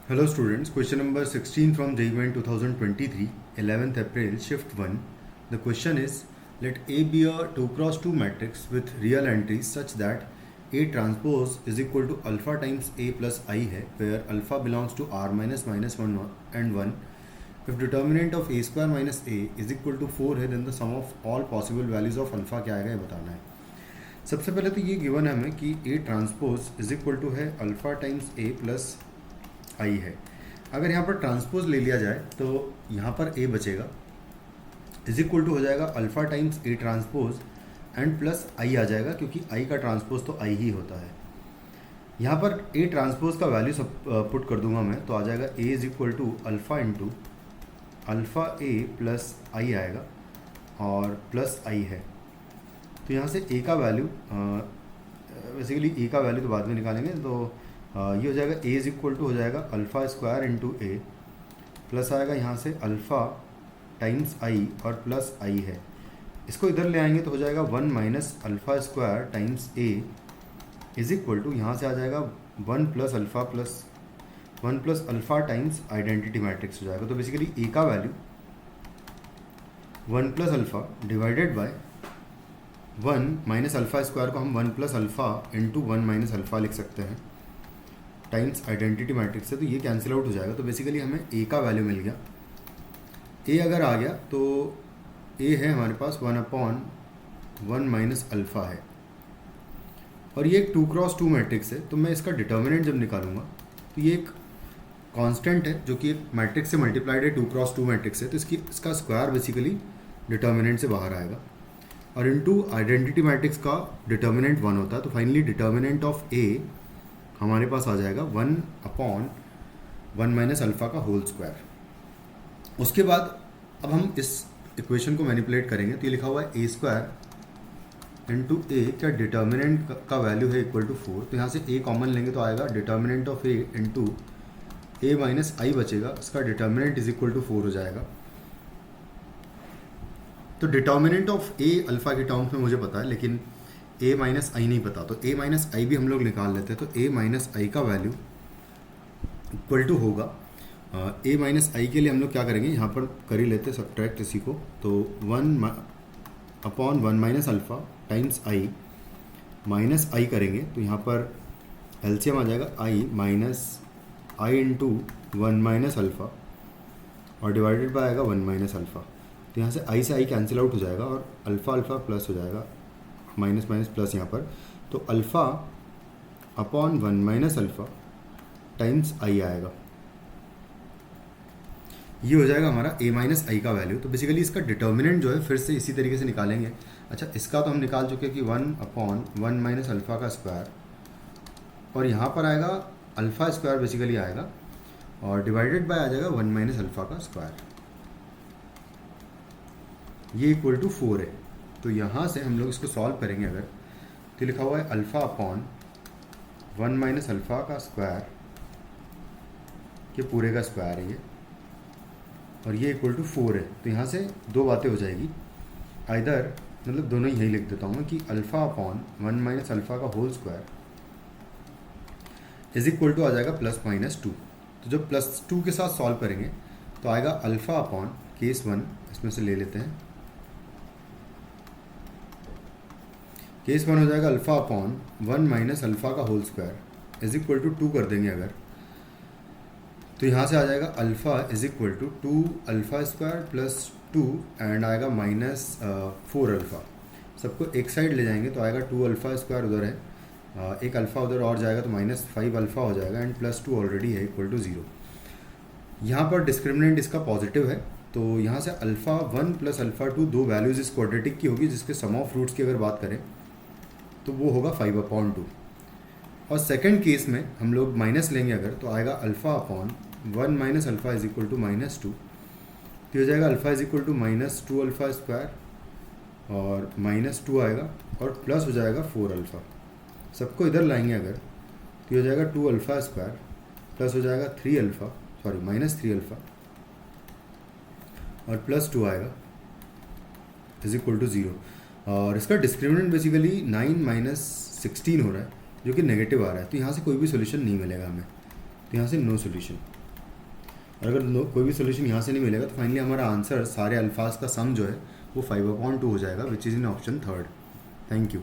Hello students, question number 16 from JEE 2023, 11th April, shift 1. The question is, let A be a 2x2 matrix with real entries such that A transpose is equal to alpha times A plus I है, where alpha belongs to R minus 1 and 1. If determinant of A square minus A is equal to 4 है, then the sum of all possible values of alpha क्या आएगा ये बताना है. सबसे पहले तो ये गिवन है हमें कि A transpose is equal to है alpha times A plus I है. अगर यहाँ पर ट्रांसपोज ले लिया जाए तो यहाँ पर ए बचेगा इज इक्वल टू हो जाएगा alpha times A transpose and plus I आ जाएगा, क्योंकि आई का ट्रांसपोज तो आई ही होता है. यहाँ पर ए ट्रांसपोज का वैल्यू सब पुट कर दूंगा मैं, तो आ जाएगा A is equal to alpha into alpha A plus I आएगा और प्लस आई है. तो यहाँ से ए का वैल्यू बेसिकली ए का वैल्यू तो बाद में निकालेंगे, तो ये हो जाएगा ए इज इक्वल टू हो जाएगा अल्फ़ा स्क्वायर इंटू ए प्लस आएगा यहाँ से अल्फ़ा टाइम्स आई और प्लस आई है. इसको इधर ले आएंगे तो हो जाएगा 1 minus alpha square times A is equal to यहाँ से आ जाएगा 1 plus alpha times identity matrix हो जाएगा. तो बेसिकली ए का value 1 plus alpha divided by 1 minus alpha square को हम 1 plus alpha into 1 minus alpha लिख सकते हैं टाइम्स आइडेंटिटी मैट्रिक्स से. तो ये कैंसिल आउट हो जाएगा. तो बेसिकली हमें ए का वैल्यू मिल गया. ए अगर आ गया तो ए है हमारे पास 1/1 माइनस अल्फ़ा है, और ये एक 2x2 मैट्रिक्स है. तो मैं इसका डिटर्मिनेंट जब निकालूंगा तो ये एक कांस्टेंट है जो कि एक मैट्रिक्स से मल्टीप्लाइड है, 2x2 मैट्रिक्स है, तो इसका स्क्वायर बेसिकली डिटर्मिनेंट से बाहर आएगा, और इनटू आइडेंटिटी मैट्रिक्स का डिटर्मिनेंट 1 होता है. तो फाइनली डिटर्मिनेंट ऑफ ए हमारे पास आ जाएगा 1/1 माइनस अल्फ़ा का होल स्क्वायर. उसके बाद अब हम इस इक्वेशन को मैनिपुलेट करेंगे. तो ये लिखा हुआ है ए स्क्वायर इंटू ए, क्या डिटर्मिनेंट का वैल्यू है इक्वल टू 4. तो यहाँ से ए कॉमन लेंगे तो आएगा determinant of A into A minus I बचेगा, इसका डिटर्मिनेंट इज इक्वल टू 4 हो जाएगा. तो डिटर्मिनेंट ऑफ ए अल्फ़ा के टर्म्स में मुझे पता है, लेकिन ए माइनस आई नहीं पता. तो ए माइनस आई भी हम लोग निकाल लेते हैं. तो ए माइनस आई का वैल्यू इक्वल टू होगा ए माइनस आई के लिए हम लोग क्या करेंगे, यहाँ पर कर ही लेते हैं सब्ट्रैक्ट इसी को. तो 1/1 minus alpha times I minus I करेंगे तो यहाँ पर एलसीएम आ जाएगा I minus I into 1 minus alpha और डिवाइडेड बाय आएगा 1 माइनस अल्फ़ा. तो यहाँ से आई कैंसिल आउट हो जाएगा और अल्फ़ा अल्फ़ा प्लस हो जाएगा, माइनस माइनस प्लस यहाँ पर. तो alpha upon 1 minus alpha times आई आएगा. ये हो जाएगा हमारा ए माइनस आई का वैल्यू. तो बेसिकली इसका डिटर्मिनेंट जो है फिर से इसी तरीके से निकालेंगे. अच्छा, इसका तो हम निकाल चुके हैं कि 1/1 माइनस अल्फ़ा का स्क्वायर, और यहाँ पर आएगा अल्फ़ा स्क्वायर बेसिकली आएगा और डिवाइडेड बाय आ जाएगा 1 माइनस अल्फ़ा का स्क्वायर. ये इक्वल टू 4 है. तो यहाँ से हम लोग इसको सॉल्व करेंगे अगर, तो लिखा हुआ है अल्फ़ा अपॉन 1 माइनस अल्फ़ा का स्क्वायर के पूरे का स्क्वायर है ये, और ये इक्वल टू 4 है. तो यहाँ से दो बातें हो जाएगी, आइदर मतलब दोनों यही लिख देता हूँ मैं कि अल्फ़ा अपॉन 1 माइनस अल्फ़ा का whole square is equal to आ जाएगा +-2. तो जब +2 के साथ सॉल्व करेंगे तो आएगा अल्फ़ा अपॉन केस 1, इसमें से ले लेते हैं. केस 1 हो जाएगा अल्फ़ा अपॉन 1 माइनस अल्फ़ा का whole square is equal to 2 कर देंगे अगर, तो यहाँ से आ जाएगा alpha is equal to 2 alpha square plus 2 and आएगा माइनस 4 अल्फ़ा. सबको एक साइड ले जाएंगे तो आएगा 2 अल्फ़ा स्क्वायर उधर है, एक अल्फ़ा उधर और जाएगा तो -5 अल्फ़ा हो जाएगा, एंड +2 ऑलरेडी है इक्वल टू 0. यहाँ पर डिस्क्रिमिनेंट इसका पॉजिटिव है, तो यहाँ से अल्फ़ा 1 प्लस अल्फ़ा 2 दो वैल्यूज़ इस क्वाड्रेटिक की होगी, जिसके सम ऑफ रूट्स की अगर बात करें तो वो होगा 5/2. और सेकंड केस में हम लोग माइनस लेंगे अगर, तो आएगा alpha upon 1 minus alpha is equal to -2. तो हो जाएगा alpha is equal to -2 alpha square और -2 आएगा और प्लस हो जाएगा 4 अल्फ़ा. सबको इधर लाएंगे अगर तो हो जाएगा 2 अल्फ़ा स्क्वायर प्लस हो जाएगा -3 अल्फ़ा और +2 आएगा इज इक्वल टू 0. और इसका डिस्क्रिमिनेंट बेसिकली 9 - 16 हो रहा है, जो कि नेगेटिव आ रहा है. तो यहाँ से कोई भी सोल्यूशन नहीं मिलेगा हमें, तो यहाँ से नो सोल्यूशन. और अगर कोई भी सोल्यूशन यहाँ से नहीं मिलेगा तो फाइनली हमारा आंसर सारे अल्फाज का सम जो है वो 5/2 हो जाएगा, which is in option third. Thank you.